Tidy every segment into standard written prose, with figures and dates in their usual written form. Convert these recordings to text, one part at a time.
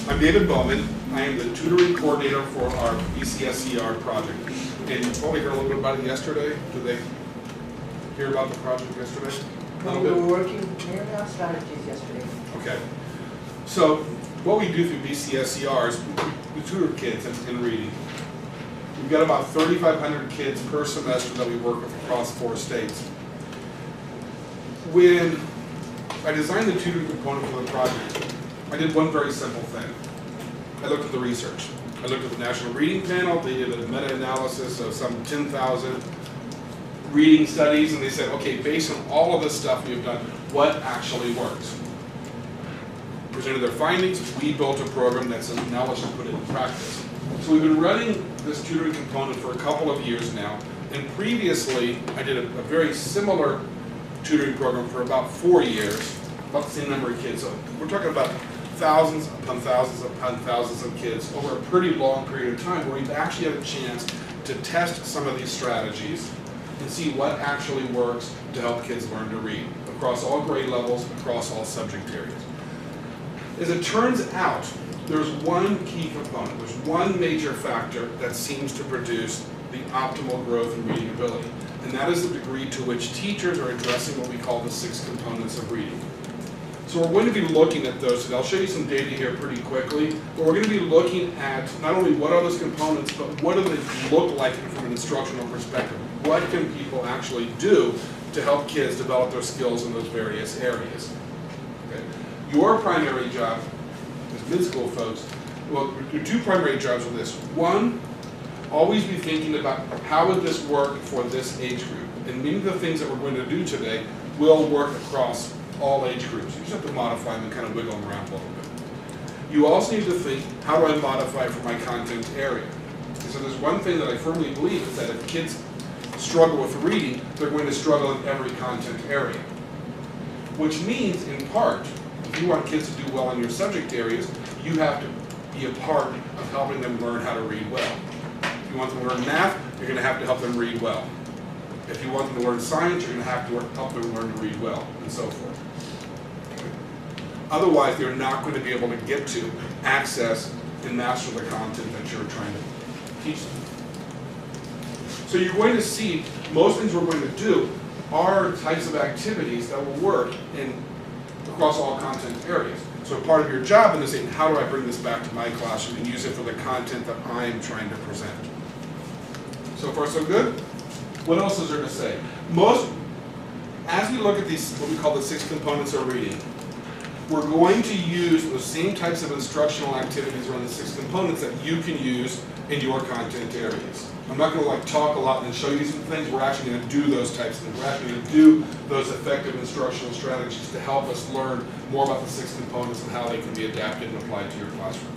I'm David Bowman. I am the tutoring coordinator for our BCSER project. And you probably heard a little bit about it yesterday. Did they hear about the project yesterday? We were working on our strategies yesterday. Okay. So what we do through BCSER is we tutor kids in reading. We've got about 3,500 kids per semester that we work with across 4 states. When I designed the tutoring component for the project, I did one very simple thing. I looked at the research. I looked at the National Reading Panel. They did a meta-analysis of some 10,000 reading studies, and they said, okay, based on all of this stuff we've done, what actually works? Presented their findings. We built a program that's now let's put it in practice. So we've been running this tutoring component for a couple of years now, and previously I did a very similar tutoring program for about 4 years, about the same number of kids. So we're talking about thousands upon thousands upon thousands of kids over a pretty long period of time where we've actually had a chance to test some of these strategies and see what actually works to help kids learn to read across all grade levels, across all subject areas. As it turns out, there's one key component, there's one major factor that seems to produce the optimal growth in reading ability, and that is the degree to which teachers are addressing what we call the 6 components of reading. So we're going to be looking at those, and I'll show you some data here pretty quickly, but we're going to be looking at not only what are those components, but what do they look like from an instructional perspective. What can people actually do to help kids develop their skills in those various areas? Okay. Your primary job as mid-school folks, well, your 2 primary jobs are this. One, always be thinking about how would this work for this age group. And many of the things that we're going to do today will work across all age groups. You just have to modify them and kind of wiggle them around a little bit. You also need to think, how do I modify for my content area? And so there's one thing that I firmly believe is that if kids struggle with reading, they're going to struggle in every content area. Which means, in part, if you want kids to do well in your subject areas, you have to be a part of helping them learn how to read well. If you want them to learn math, you're going to have to help them read well. If you want them to learn science, you're going to have to help them learn to read well, and so forth. Otherwise, they're not going to be able to get to, access, and master the content that you're trying to teach them. So you're going to see most things we're going to do are types of activities that will work across all content areas. So part of your job is saying, how do I bring this back to my classroom and use it for the content that I'm trying to present? So far, so good? What else is there to say? As we look at these, what we call the 6 components of reading, we're going to use those same types of instructional activities around the 6 components that you can use in your content areas. I'm not going to talk a lot and show you some things. We're actually going to do those types of things. We're actually going to do those effective instructional strategies to help us learn more about the 6 components and how they can be adapted and applied to your classroom.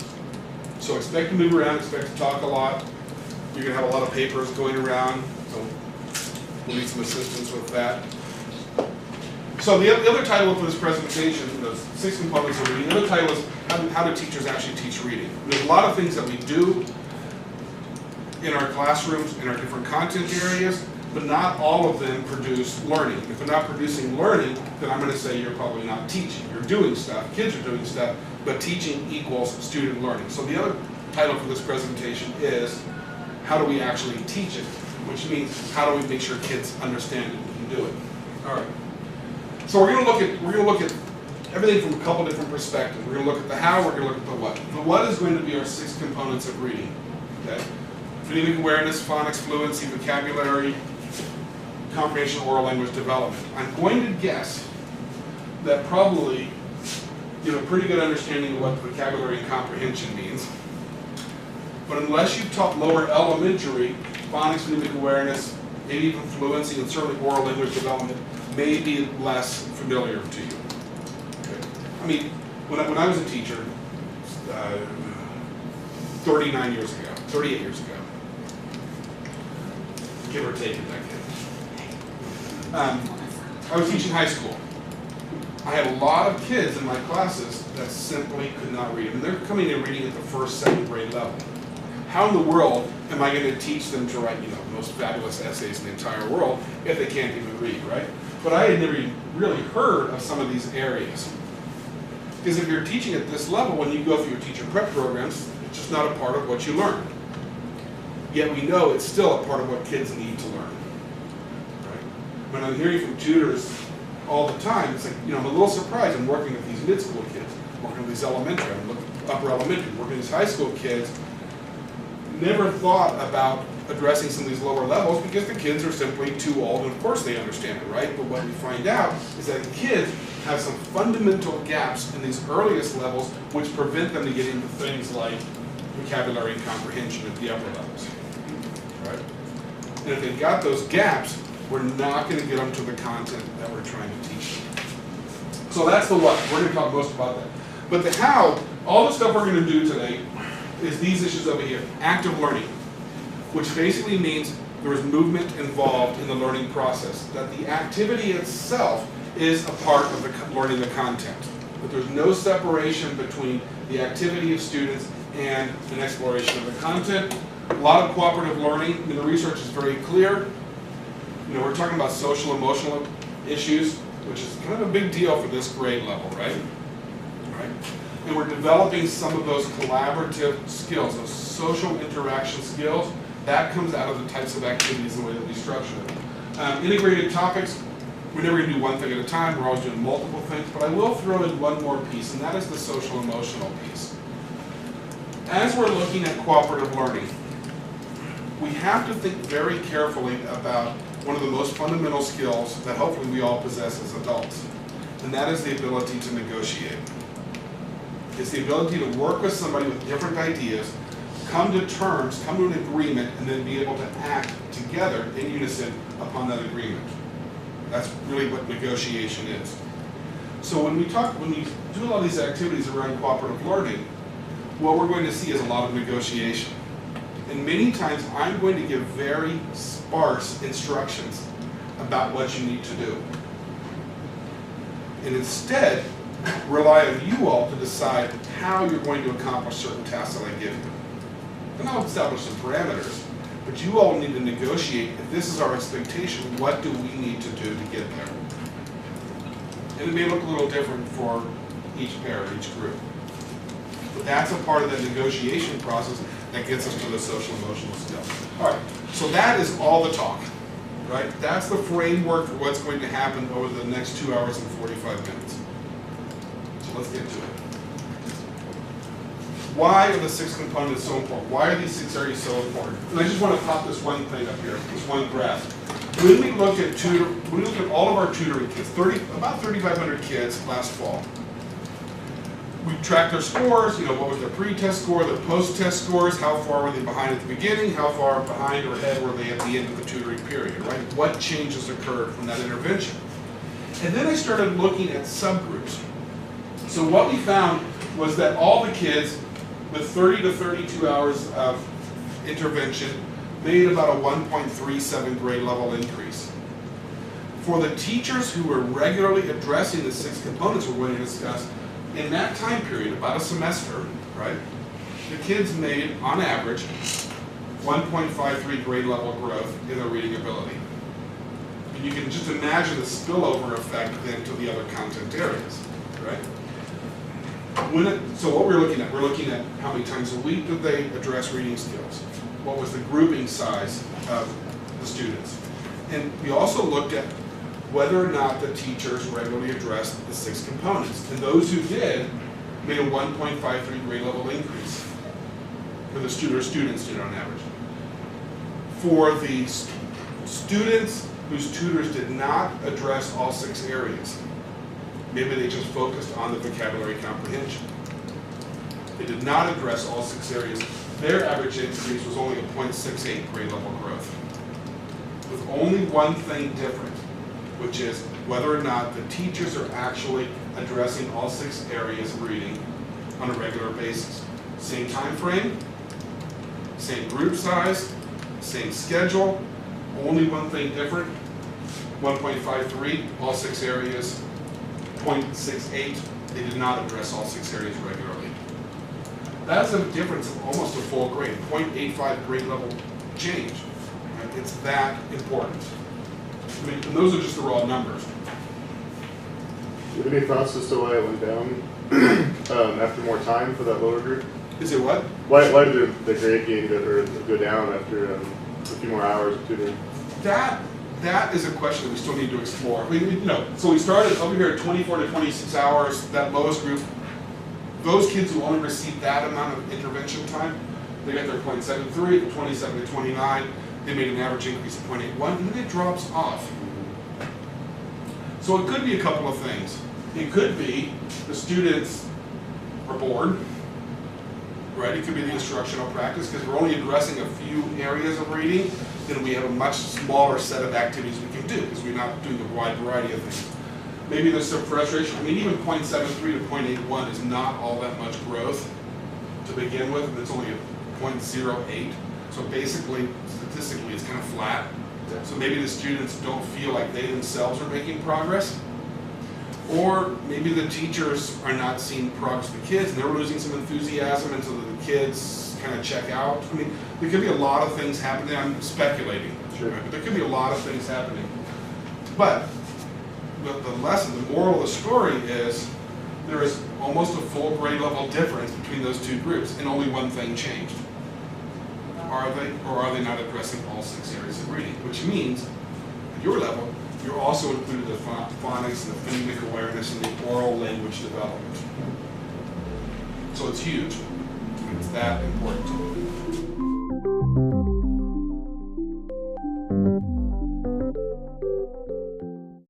So expect to move around, expect to talk a lot. You're going to have a lot of papers going around, so we'll need some assistance with that. So the other title for this presentation, those 6 components of reading, the other title is how do teachers actually teach reading? There's a lot of things that we do in our classrooms, in our different content areas, but not all of them produce learning. If they're not producing learning, then I'm going to say you're probably not teaching. You're doing stuff, kids are doing stuff, but teaching equals student learning. So the other title for this presentation is how do we actually teach it? Which means how do we make sure kids understand it and can do it? All right. So we're going to look at everything from a couple different perspectives. We're going to look at the how, we're going to look at the what. The what is going to be our 6 components of reading. Okay? Phonemic awareness, phonics, fluency, vocabulary, comprehension, oral language development. I'm going to guess that probably you have a pretty good understanding of what vocabulary and comprehension means. But unless you've taught lower elementary, phonics, phonemic awareness, maybe even fluency, and certainly oral language development may be less familiar to you. Okay. I mean, when I was a teacher, 38 years ago, give or take a decade, I was teaching high school. I had a lot of kids in my classes that simply could not read. I mean, they're coming in reading at the 1st, 2nd grade level. How in the world am I going to teach them to write, the most fabulous essays in the entire world if they can't even read, right? But I had never really heard of some of these areas. Because if you're teaching at this level, when you go through your teacher prep programs, it's just not a part of what you learn. Yet we know it's still a part of what kids need to learn. Right? When I'm hearing from tutors all the time, it's like, I'm a little surprised. I'm working with these mid-school kids, working with these elementary, I'm looking upper elementary, working with these high school kids. Never thought about addressing some of these lower levels because the kids are simply too old, and of course they understand it, right? But what we find out is that kids have some fundamental gaps in these earliest levels which prevent them to get into things like vocabulary and comprehension at the upper levels, right? And if they've got those gaps, we're not going to get them to the content that we're trying to teach them. So that's the what. We're going to talk most about that. But the how, all the stuff we're going to do today is these issues over here. Active learning, which basically means there is movement involved in the learning process. That the activity itself is a part of the learning the content. But there's no separation between the activity of students and an exploration of the content. A lot of cooperative learning, the research is very clear. We're talking about social emotional issues, which is kind of a big deal for this grade level, right? And we're developing some of those collaborative skills, those social interaction skills. That comes out of the types of activities and the way that we structure them. Integrated topics, we're never going to do one thing at a time. We're always doing multiple things. But I will throw in one more piece, and that is the social emotional piece. As we're looking at cooperative learning, we have to think very carefully about one of the most fundamental skills that hopefully we all possess as adults, and that is the ability to negotiate. It's the ability to work with somebody with different ideas, come to terms, come to an agreement, and then be able to act together in unison upon that agreement. That's really what negotiation is. So when we do a lot of these activities around cooperative learning, what we're going to see is a lot of negotiation. And many times I'm going to give very sparse instructions about what you need to do. And instead, rely on you all to decide how you're going to accomplish certain tasks that I give you. And I'll establish some parameters, but you all need to negotiate, if this is our expectation, what do we need to do to get there? And it may look a little different for each pair, each group. But that's a part of the negotiation process that gets us to the social emotional skills. All right, so that is all the talk, right? That's the framework for what's going to happen over the next 2 hours and 45 minutes. So let's get to it. Why are the 6 components so important? Why are these 6 areas so important? And I just want to pop this one thing up here, this one graph. When we look at all of our tutoring kids, about 3,500 kids last fall. We tracked their scores, what was their pre-test score, their post-test scores, how far were they behind at the beginning, how far behind or ahead were they at the end of the tutoring period, right? What changes occurred from that intervention? And then I started looking at subgroups. So what we found was that all the kids with 30 to 32 hours of intervention made about a 1.37 grade level increase. For the teachers who were regularly addressing the 6 components we're going to discuss, in that time period, about a semester, right, the kids made, on average, 1.53 grade level growth in their reading ability. And you can just imagine the spillover effect then to the other content areas, right? So what we're looking at how many times a week did they address reading skills? What was the grouping size of the students? And we also looked at whether or not the teachers regularly addressed the 6 components. And those who did made a 1.53 grade level increase for the students did on average. For the students whose tutors did not address all 6 areas, maybe they just focused on the vocabulary comprehension. They did not address all 6 areas. Their average increase was only a 0.68 grade level growth, with only one thing different, which is whether or not the teachers are actually addressing all 6 areas of reading on a regular basis. Same time frame, same group size, same schedule, only one thing different, 1.53, all 6 areas, 0.68, they did not address all 6 areas regularly. That's a difference of almost a full grade, 0.85 grade level change. Right? It's that important. I mean, and those are just the raw numbers. you have any thoughts as to why it went down after more time for that lower group? Is it what? Why did the grade gain go down after a few more hours of tutoring? That is a question that we still need to explore. So we started over here at 24 to 26 hours, that lowest group. Those kids who only received that amount of intervention time, they got their 0.73, from 27 to 29. They made an average increase of 0.81, and then it drops off. So it could be a couple of things. It could be the students are bored, right? It could be the instructional practice, because we're only addressing a few areas of reading, then we have a much smaller set of activities we can do, because we're not doing a wide variety of things. Maybe there's some frustration. I mean, even 0.73 to 0.81 is not all that much growth to begin with. It's only a 0.08. So basically, statistically, it's kind of flat. So maybe the students don't feel like they themselves are making progress. Or maybe the teachers are not seeing progress with the kids, and they're losing some enthusiasm, and so that the kids kind of check out. I mean, there could be a lot of things happening. I'm speculating. Sure. Right? But there could be a lot of things happening. But the lesson, the moral of the story is there is almost a full grade level difference between those two groups, and only one thing changed. Are they, or are they not addressing all 6 areas of reading? Which means, at your level, you're also included the phonics and the phonemic awareness and the oral language development. So it's huge. It's that important.